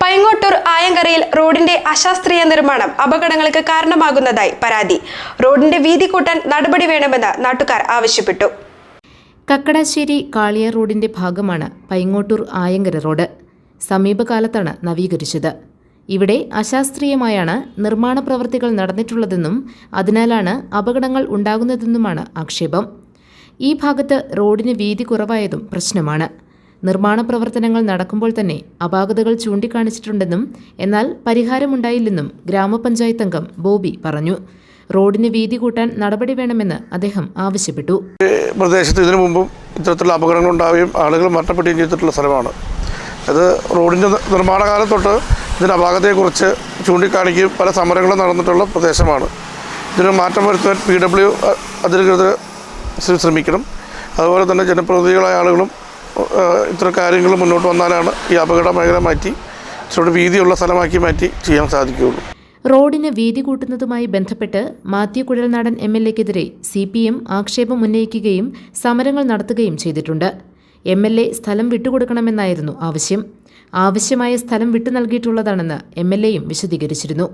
പൈങ്ങോട്ടൂർ ആയങ്കരയിൽ റോഡിന്റെ അശാസ്ത്രീയ നിർമ്മാണം അപകടങ്ങൾക്ക് കാരണമാകുന്നതായി പരാതി. റോഡിന്റെ വീതി കൂട്ടാൻ നടപടി വേണമെന്ന് നാട്ടുകാർ ആവശ്യപ്പെട്ടു. കക്കടാശ്ശേരി കാളിയാർ റോഡിന്റെ ഭാഗമാണ് പൈങ്ങോട്ടൂർ ആയങ്കര റോഡ്. സമീപകാലത്താണ് നവീകരിച്ചത്. ഇവിടെ അശാസ്ത്രീയമായാണ് നിർമ്മാണ പ്രവൃത്തികൾ നടന്നിട്ടുള്ളതെന്നും അതിനാലാണ് അപകടങ്ങൾ ഉണ്ടാകുന്നതെന്നുമാണ് ആക്ഷേപം. ഈ ഭാഗത്ത് റോഡിന് വീതി കുറവായതും പ്രശ്നമാണ്. നിർമ്മാണ പ്രവർത്തനങ്ങൾ നടക്കുമ്പോൾ തന്നെ അപാകതകൾ ചൂണ്ടിക്കാണിച്ചിട്ടുണ്ടെന്നും എന്നാൽ പരിഹാരമുണ്ടായില്ലെന്നും ഗ്രാമപഞ്ചായത്ത് അംഗം ബോബി പറഞ്ഞു. റോഡിന് വീതി കൂട്ടാൻ നടപടി വേണമെന്ന് അദ്ദേഹം ആവശ്യപ്പെട്ടു. പ്രദേശത്ത് ഇതിനു മുമ്പും ഇത്തരത്തിലുള്ള അപകടങ്ങൾ ഉണ്ടാവുകയും ആളുകൾ മരണപ്പെടുകയും ചെയ്തിട്ടുള്ള സ്ഥലമാണ്. അത് റോഡിൻ്റെ നിർമ്മാണ കാലത്തൊട്ട് ഇതിൻ്റെ അപാകതയെക്കുറിച്ച് ചൂണ്ടിക്കാണിക്കുകയും പല സമരങ്ങളും നടന്നിട്ടുള്ള പ്രദേശമാണ്. ഇതിന് മാറ്റം വരുത്താൻ PW അധികൃതർ ശ്രമിക്കണം. അതുപോലെ തന്നെ ജനപ്രതിനിധികളായ ആളുകളും ഇത്തരം കാര്യങ്ങൾ മുന്നോട്ട് വന്നാലാണ് ഈ അപകട മേഖല മാറ്റി ഇച്ചിരി വീതിയുള്ള സ്ഥലമാക്കി മാറ്റി ചെയ്യാൻ സാധിക്കുകയുള്ളൂ. റോഡിന് വീതി കൂട്ടുന്നതുമായി ബന്ധപ്പെട്ട് മാത്യു കുഴൽനാടൻ MLA-ക്കെതിരെ CPM ആക്ഷേപം ഉന്നയിക്കുകയും സമരങ്ങൾ നടത്തുകയും ചെയ്തിട്ടുണ്ട്. MLA സ്ഥലം വിട്ടുകൊടുക്കണമെന്നായിരുന്നു ആവശ്യം. ആവശ്യമായ സ്ഥലം വിട്ടു നൽകിയിട്ടുള്ളതാണെന്ന് MLA-യും വിശദീകരിച്ചിരുന്നു.